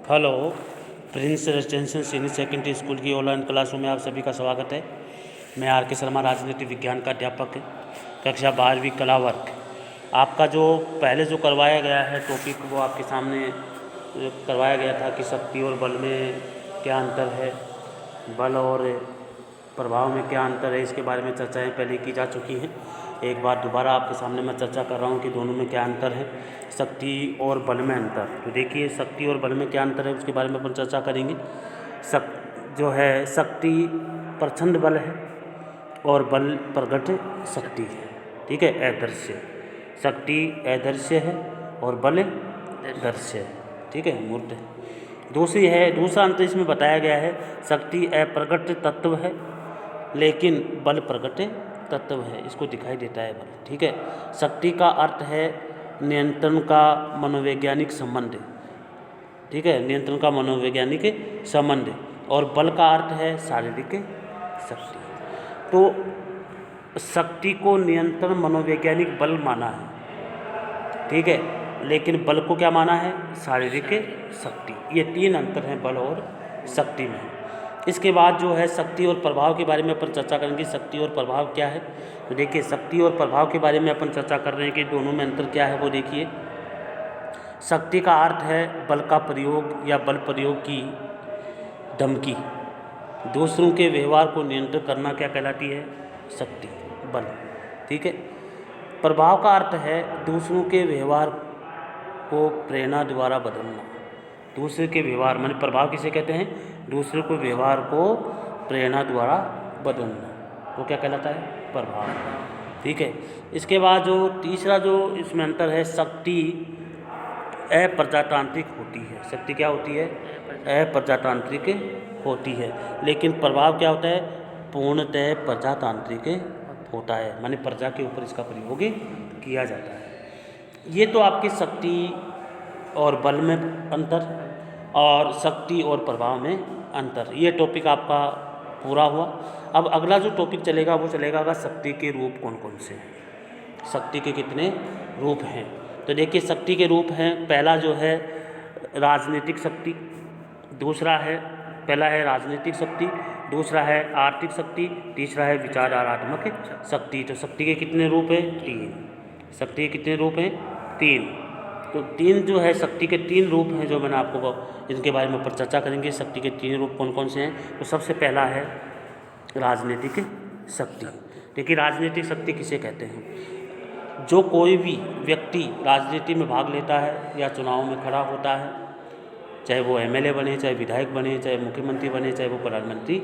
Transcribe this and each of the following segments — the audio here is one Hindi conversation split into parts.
Hello. Prince residential senior secondary school की ऑनलाइन क्लासों में आप सभी का स्वागत है। मैं आर के शर्मा, राजनीति विज्ञान का अध्यापक, कक्षा 12वीं कला वर्ग। आपका जो पहले जो करवाया गया है टॉपिक, वो आपके सामने करवाया गया था कि शक्ति और बल में क्या अंतर है, बल और प्रभाव में क्या अंतर है। इसके बारे में चर्चाएं पहले की जा चुकी हैं। एक बार दोबारा आपके सामने मैं चर्चा कर रहा हूं कि दोनों में क्या अंतर है, शक्ति और बल में अंतर। तो देखिए, शक्ति और बल में क्या अंतर है उसके बारे में अपन चर्चा करेंगे। जो है शक्ति प्रचंड बल है और बल प्रगट शक्ति है। ठीक है, अदृश्य। शक्ति अदृश्य है और बल दृश्य है। ठीक है, मूर्त। दूसरा अंतर इसमें बताया गया है, शक्ति अप्रगट तत्व है लेकिन बल प्रगट तत्व है। इसको दिखाई देता है बल। ठीक है, शक्ति का अर्थ है नियंत्रण का मनोवैज्ञानिक संबंध। ठीक है, नियंत्रण का मनोवैज्ञानिक संबंध। और बल का अर्थ है शारीरिक शक्ति। तो शक्ति को नियंत्रण मनोवैज्ञानिक बल माना है। ठीक है, लेकिन बल को क्या माना है? शारीरिक शक्ति। ये तीन अंतर हैं बल और शक्ति में। इसके बाद जो है शक्ति और प्रभाव के बारे में अपन चर्चा करेंगे। शक्ति और प्रभाव क्या है? तो देखिए, शक्ति और प्रभाव के बारे में अपन चर्चा कर रहे हैं कि दोनों में अंतर क्या है। वो देखिए, शक्ति का अर्थ है बल का प्रयोग या बल प्रयोग की धमकी। दूसरों के व्यवहार को नियंत्रित करना क्या कहलाती है? शक्ति, बल। ठीक है। प्रभाव का अर्थ है दूसरों के व्यवहार को प्रेरणा द्वारा बदलना। दूसरे के व्यवहार माने प्रभाव किसे कहते हैं? दूसरे को व्यवहार को प्रेरणा द्वारा बदलना, वो क्या कहलाता है? प्रभाव। ठीक है। इसके बाद जो तीसरा जो इसमें अंतर है, शक्ति अप्रजातांत्रिक होती है। शक्ति क्या होती है? अप्रजातांत्रिक होती है। लेकिन प्रभाव क्या होता है? पूर्णतः प्रजातांत्रिक होता है, माने प्रजा के ऊपर इसका प्रयोग किया जाता है। ये तो आपकी शक्ति और बल में अंतर और शक्ति और प्रभाव में अंतर, ये टॉपिक आपका पूरा हुआ। अब अगला जो टॉपिक चलेगा वो चलेगा शक्ति के रूप कौन कौन से हैं। शक्ति के कितने रूप हैं? तो देखिए, शक्ति के रूप हैं, पहला जो है राजनीतिक शक्ति, पहला है राजनीतिक शक्ति, दूसरा है आर्थिक शक्ति, तीसरा है विचारात्मक शक्ति। तो शक्ति के कितने रूप हैं? 3। शक्ति के कितने रूप हैं? 3। तो 3 जो है शक्ति के 3 रूप हैं जो मैंने आपको इनके बारे में पर चर्चा करेंगे। शक्ति के 3 रूप कौन कौन से हैं? तो सबसे पहला है राजनीतिक शक्ति। देखिए, राजनीतिक शक्ति किसे कहते हैं? जो कोई भी व्यक्ति राजनीति में भाग लेता है या चुनाव में खड़ा होता है, चाहे वो एमएलए बने, चाहे विधायक बने, चाहे मुख्यमंत्री बने, चाहे वो प्रधानमंत्री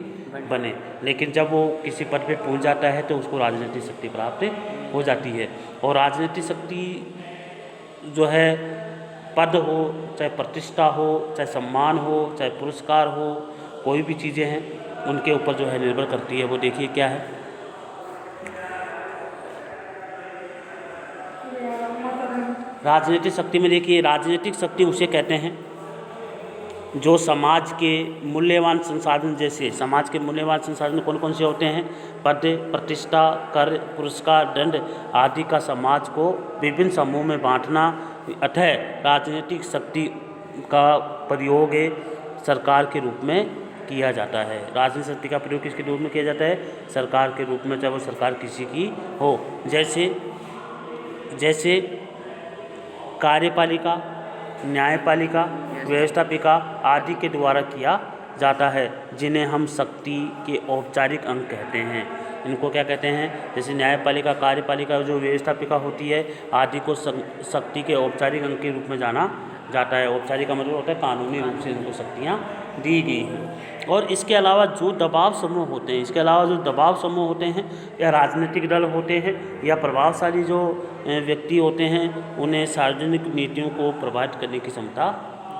बने, लेकिन जब वो किसी पद पे पहुंच जाता है तो उसको राजनीतिक शक्ति प्राप्त हो जाती है। और राजनीतिक शक्ति जो है पद हो, चाहे प्रतिष्ठा हो, चाहे सम्मान हो, चाहे पुरस्कार हो, कोई भी चीज़ें हैं उनके ऊपर जो है निर्भर करती है। वो देखिए क्या है। राजनीतिक शक्ति में देखिए, राजनीतिक शक्ति उसे कहते हैं जो समाज के मूल्यवान संसाधन, जैसे समाज के मूल्यवान संसाधन कौन कौन से होते हैं? पद, प्रतिष्ठा, कर, पुरस्कार, दंड आदि का समाज को विभिन्न समूह में बांटना। अतः राजनीतिक शक्ति का प्रयोग सरकार के रूप में किया जाता है। राजनीतिक शक्ति का प्रयोग किसके रूप में किया जाता है? सरकार के रूप में, चाहे वो सरकार किसी की हो। जैसे कार्यपालिका, न्यायपालिका, व्यवस्थापिका आदि के द्वारा किया जाता है, जिन्हें हम शक्ति के औपचारिक अंग कहते हैं। इनको क्या कहते हैं? जैसे न्यायपालिका, कार्यपालिका, जो व्यवस्थापिका होती है आदि को शक्ति के औपचारिक अंग के रूप में जाना जाता है। औपचारिक का मतलब होता है कानूनी रूप से इनको शक्तियाँ दी गई हैं। और इसके अलावा जो दबाव समूह होते हैं, या राजनीतिक दल होते हैं, या प्रभावशाली जो व्यक्ति होते हैं, उन्हें सार्वजनिक नीतियों को प्रभावित करने की क्षमता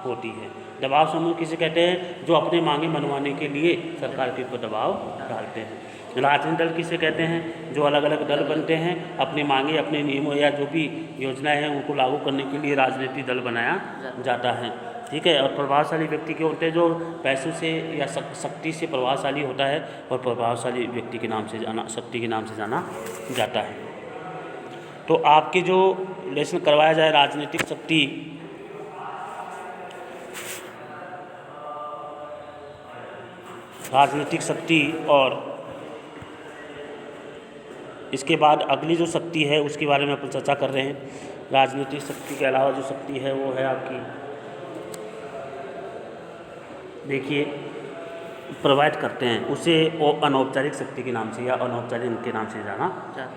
होती है। दबाव समूह किसे कहते हैं? जो अपने मांगे मनवाने के लिए सरकार के ऊपर दबाव डालते हैं। राजनीतिक दल किसे कहते हैं? जो अलग अलग दल बनते हैं, अपनी मांगे, अपने नियमों या जो भी योजनाएं हैं उनको लागू करने के लिए राजनीतिक दल बनाया जाता है। ठीक है। और प्रभावशाली व्यक्ति के होते हैं जो पैसों से या शक्ति से प्रभावशाली होता है, और प्रभावशाली व्यक्ति के नाम से शक्ति के नाम से जाना जाता है। तो आपके जो लेसन करवाया जाए राजनीतिक शक्ति राजनीतिक शक्ति और इसके बाद अगली जो शक्ति है उसके बारे में अपन चर्चा कर रहे हैं। राजनीतिक शक्ति के अलावा जो शक्ति है वो है आपकी, देखिए, प्रोवाइड करते हैं उसे वो अनौपचारिक शक्ति के नाम से या अनौपचारिक के नाम से जाना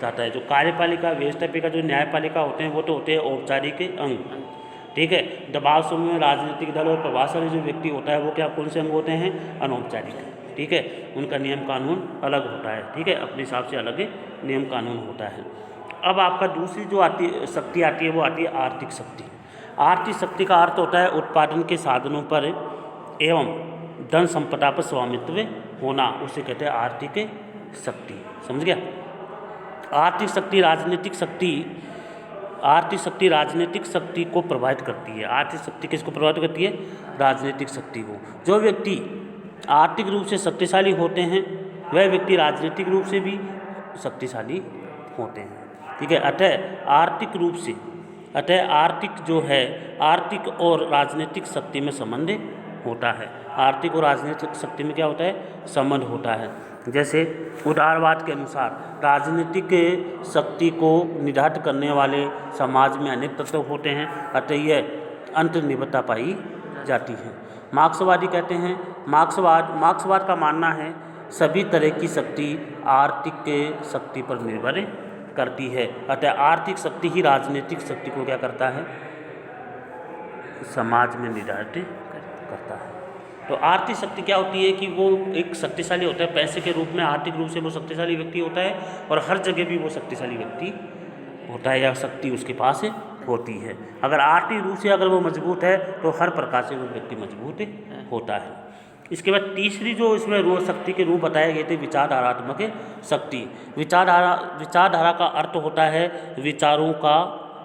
जाता है। जो कार्यपालिका, व्यवस्थापिका, जो न्यायपालिका होते हैं वो तो होते हैं औपचारिक अंग, ठीक है। दबाव समूह में राजनीतिक दल और प्रभावशाली जो व्यक्ति होता है वो क्या, कौन से अंग होते हैं, अनौपचारिक, ठीक है। उनका नियम कानून अलग होता है, ठीक है, अपने हिसाब से अलग नियम कानून होता है। अब आपका दूसरी जो शक्ति आती है वो आती है आर्थिक शक्ति। आर्थिक शक्ति का अर्थ होता है उत्पादन के साधनों पर एवं धन संपदा पर स्वामित्व होना, उसे कहते हैं आर्थिक शक्ति। समझ गया। आर्थिक शक्ति राजनीतिक शक्ति को प्रभावित करती है। आर्थिक शक्ति किसको प्रभावित करती है, राजनीतिक शक्ति को। जो व्यक्ति आर्थिक रूप से शक्तिशाली होते हैं वह व्यक्ति राजनीतिक रूप से भी शक्तिशाली होते हैं, ठीक है। अतः आर्थिक जो है, आर्थिक और राजनीतिक शक्ति में संबंध होता है। आर्थिक और राजनीतिक शक्ति में क्या होता है, संबंध होता है। जैसे उदारवाद के अनुसार राजनीतिक शक्ति को निर्धारित करने वाले समाज में अनेक तत्व होते हैं, अतः यह अंतर्निर्भरता पाई जाती है। मार्क्सवादी कहते हैं, मार्क्सवाद का मानना है सभी तरह की शक्ति आर्थिक शक्ति पर निर्भर करती है, अतः आर्थिक शक्ति ही राजनीतिक शक्ति को क्या करता है, समाज में निर्धारित करता है। तो आर्थिक शक्ति क्या होती है कि वो एक शक्तिशाली होता है, पैसे के रूप में आर्थिक रूप से वो शक्तिशाली व्यक्ति होता है और हर जगह भी वो शक्तिशाली व्यक्ति होता है या शक्ति उसके पास होती है। अगर आर्थिक रूप से अगर वो मजबूत है तो हर प्रकार से वो व्यक्ति मजबूत होता है। इसके बाद तीसरी जो इसमें शक्ति के रूप बताए गए थे, विचारधारात्मक शक्ति। विचारधारा का अर्थ होता है विचारों का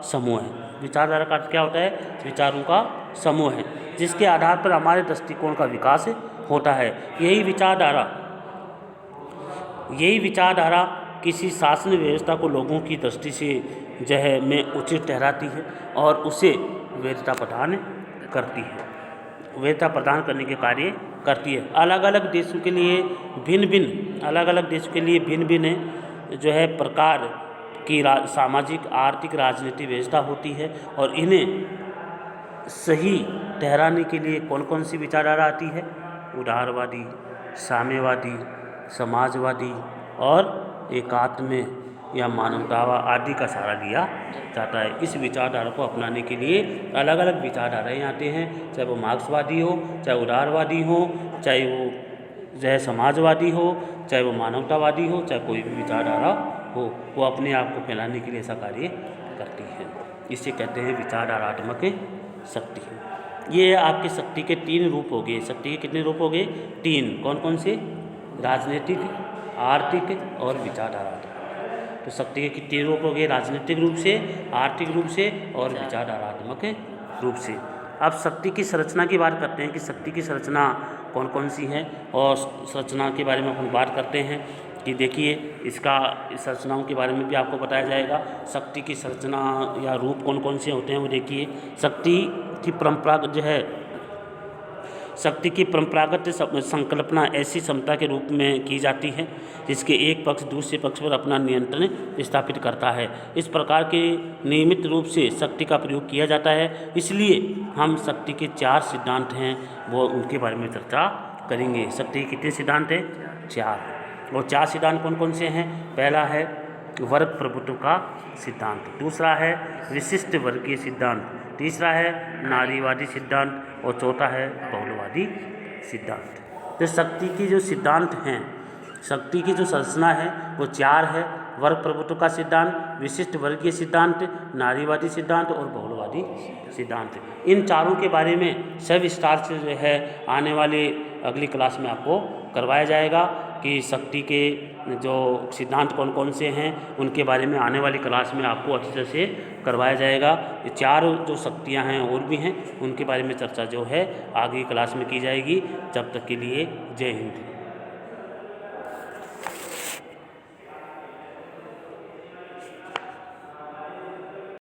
समूह है। विचारधारा का अर्थ क्या होता है, विचारों का समूह है, जिसके आधार पर हमारे दृष्टिकोण का विकास होता है। यही विचारधारा किसी शासन व्यवस्था को लोगों की दृष्टि से जो है में उचित ठहराती है और उसे वैधता प्रदान करती है, वैधता प्रदान करने के कार्य करती है। अलग अलग देशों के लिए भिन्न जो है प्रकार की सामाजिक, आर्थिक, राजनीतिक व्यवस्था होती है और इन्हें सही ठहराने के लिए कौन कौन सी विचारधारा आती है, उदारवादी, साम्यवादी, समाजवादी और एकात्म या मानवतावाद आदि का सहारा लिया जाता है। इस विचारधारा को अपनाने के लिए अलग अलग विचारधाराएँ आते हैं, चाहे वो मार्क्सवादी हो, चाहे उदारवादी हो, चाहे वो जो है समाजवादी हो, चाहे वो मानवतावादी हो, चाहे कोई भी विचारधारा हो, वो अपने आप को फैलाने के लिए ऐसा कार्य करती है। इसे कहते हैं विचारधारात्मक शक्ति। ये आपकी शक्ति के 3 रूप हो गए। शक्ति के कितने रूप हो गए, 3। कौन कौन से, राजनीतिक, आर्थिक और विचारधारात्मक। तो शक्ति के कितने रूप हो गए, राजनीतिक रूप से, आर्थिक रूप से और विचारधारात्मक रूप से। अब शक्ति की संरचना की बात करते हैं कि शक्ति की संरचना कौन कौन सी है, और संरचना के बारे में अपन बात करते हैं कि देखिए इसका संरचनाओं के बारे में भी आपको बताया जाएगा। शक्ति की संरचना या रूप कौन कौन से होते हैं वो देखिए। शक्ति की परंपरागत संकल्पना ऐसी क्षमता के रूप में की जाती है जिसके एक पक्ष दूसरे पक्ष पर अपना नियंत्रण स्थापित करता है। इस प्रकार के नियमित रूप से शक्ति का प्रयोग किया जाता है, इसलिए हम शक्ति के 4 सिद्धांत हैं वो उनके बारे में चर्चा करेंगे। शक्ति के कितने सिद्धांत हैं, 4। और 4 सिद्धांत कौन कौन से हैं, पहला है वर्ग प्रभुत्व का सिद्धांत, दूसरा है विशिष्ट वर्गीय सिद्धांत, तीसरा है नारीवादी सिद्धांत और चौथा है बहुलवादी सिद्धांत। तो शक्ति की जो सिद्धांत हैं, शक्ति की जो संरचना है वो 4 है। वर्ग प्रभुत्व का सिद्धांत, विशिष्ट वर्गीय सिद्धांत, नारीवादी सिद्धांत और बहुलवादी सिद्धांत। इन चारों के बारे में सविस्तार से जो है आने वाले अगली क्लास में आपको करवाया जाएगा कि शक्ति के जो सिद्धांत कौन कौन से हैं उनके बारे में आने वाली क्लास में आपको अच्छी तरह से करवाया जाएगा। ये 4 जो शक्तियां हैं और भी हैं उनके बारे में चर्चा जो है आगे क्लास में की जाएगी। जब तक के लिए जय हिंद।